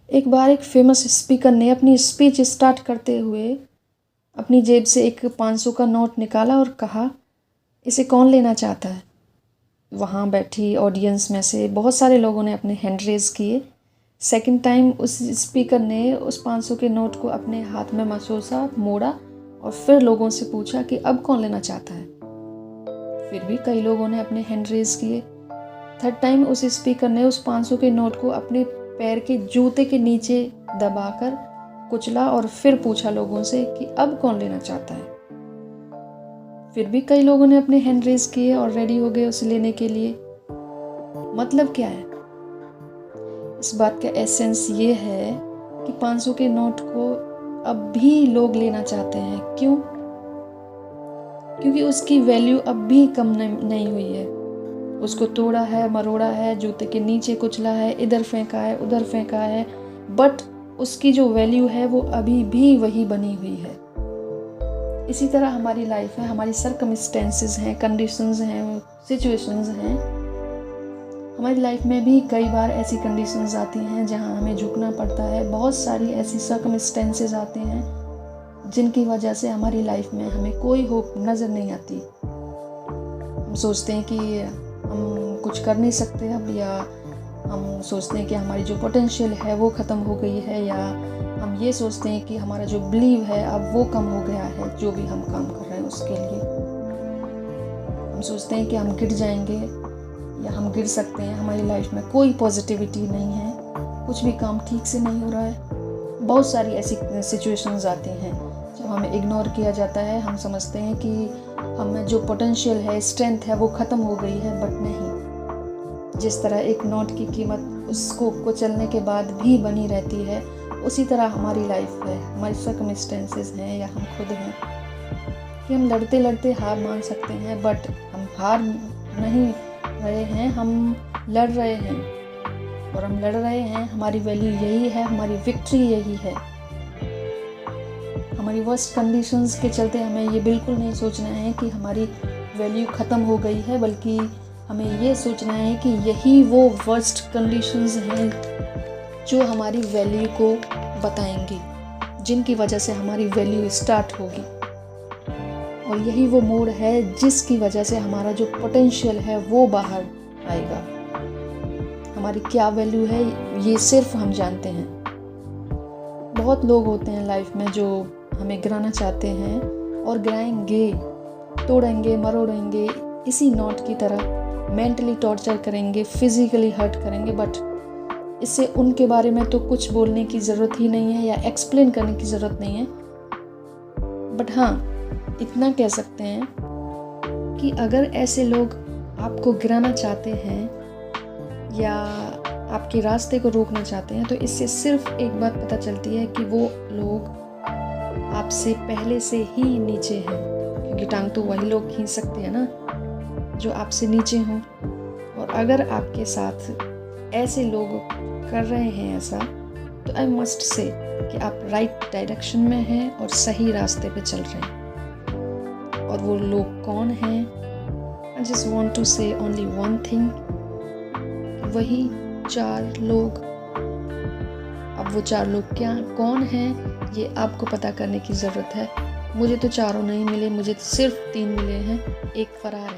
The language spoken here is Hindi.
एक बार एक फेमस स्पीकर ने अपनी स्पीच स्टार्ट करते हुए अपनी जेब से एक 500 का नोट निकाला और कहा, इसे कौन लेना चाहता है। वहाँ बैठी ऑडियंस में से बहुत सारे लोगों ने अपने हैंड रेज़ किए। सेकंड टाइम उस स्पीकर ने उस 500 के नोट को अपने हाथ में मसोसा, मोड़ा और फिर लोगों से पूछा कि अब कौन लेना चाहता है। फिर भी कई लोगों ने अपने हैंड रेज़ किए। थर्ड टाइम उस स्पीकर ने उस 500 के नोट को अपने पैर के जूते के नीचे दबाकर कुचला और फिर पूछा लोगों से कि अब कौन लेना चाहता है। फिर भी कई लोगों ने अपने हैंड रेज किए और रेडी हो गए उसे लेने के लिए। मतलब क्या है? इस बात का एसेंस ये है कि 500 के नोट को अब भी लोग लेना चाहते हैं। क्यों? क्योंकि उसकी वैल्यू अब भी कम नहीं हुई है। उसको तोड़ा है, मरोड़ा है, जूते के नीचे कुचला है, इधर फेंका है, उधर फेंका है, बट उसकी जो वैल्यू है वो अभी भी वही बनी हुई है। इसी तरह हमारी लाइफ है, हमारी सर्कमस्टेंसेस हैं, कंडीशंस हैं, सिचुएशंस हैं। हमारी लाइफ में भी कई बार ऐसी कंडीशंस आती हैं जहां हमें झुकना पड़ता है। बहुत सारी ऐसी सर्कमस्टेंसेस आते हैं जिनकी वजह से हमारी लाइफ में हमें कोई होप नज़र नहीं आती। हम सोचते हैं कि हम कुछ कर नहीं सकते अब, या हम सोचते हैं कि हमारी जो पोटेंशियल है वो ख़त्म हो गई है, या हम ये सोचते हैं कि हमारा जो बिलीव है अब वो कम हो गया है जो भी हम काम कर रहे हैं उसके लिए। हम सोचते हैं कि हम गिर जाएंगे या हम गिर सकते हैं, हमारी लाइफ में कोई पॉजिटिविटी नहीं है, कुछ भी काम ठीक से नहीं हो रहा है। बहुत सारी ऐसी सिचुएशंस आती हैं जब हमें इग्नोर किया जाता है। हम समझते हैं कि हमें जो पोटेंशियल है, स्ट्रेंथ है वो ख़त्म हो गई है, बट नहीं। जिस तरह एक नोट की कीमत उसको कुचलने के बाद भी बनी रहती है, उसी तरह हमारी लाइफ है, हमारी सर्कमस्टेंसेस हैं या हम खुद हैं कि हम लड़ते लड़ते हार मान सकते हैं, बट हम हार नहीं रहे हैं, हम लड़ रहे हैं। और हम लड़ रहे हैं, हमारी वैल्यू यही है, हमारी विक्ट्री यही है। हमारी वर्स्ट कंडीशंस के चलते हमें ये बिल्कुल नहीं सोचना है कि हमारी वैल्यू ख़त्म हो गई है, बल्कि हमें ये सोचना है कि यही वो वर्स्ट कंडीशंस हैं जो हमारी वैल्यू को बताएंगी, जिनकी वजह से हमारी वैल्यू स्टार्ट होगी। और यही वो मोड़ है जिसकी वजह से हमारा जो पोटेंशियल है वो बाहर आएगा। हमारी क्या वैल्यू है ये सिर्फ हम जानते हैं। बहुत लोग होते हैं लाइफ में जो हमें गिराना चाहते हैं और गिराएंगे, तोड़ेंगे, मरोड़ेंगे, इसी नोट की तरह मेंटली टॉर्चर करेंगे, फिजिकली हर्ट करेंगे, बट इससे उनके बारे में तो कुछ बोलने की ज़रूरत ही नहीं है या एक्सप्लेन करने की ज़रूरत नहीं है। बट हाँ, इतना कह सकते हैं कि अगर ऐसे लोग आपको गिराना चाहते हैं या आपके रास्ते को रोकना चाहते हैं, तो इससे सिर्फ एक बात पता चलती है कि वो लोग आपसे पहले से ही नीचे हैं, क्योंकि टांग तो वही लोग खींच सकते हैं ना जो आपसे नीचे हों। और अगर आपके साथ ऐसे लोग कर रहे हैं ऐसा, तो आई मस्ट से कि आप राइट डायरेक्शन में हैं और सही रास्ते पे चल रहे हैं। और वो लोग कौन हैं? आई जस्ट वॉन्ट टू से ओनली वन थिंग, वही 4 लोग। अब वो 4 लोग कौन हैं ये आपको पता करने की ज़रूरत है। मुझे तो चारों नहीं मिले, मुझे तो सिर्फ 3 मिले हैं। एक फरार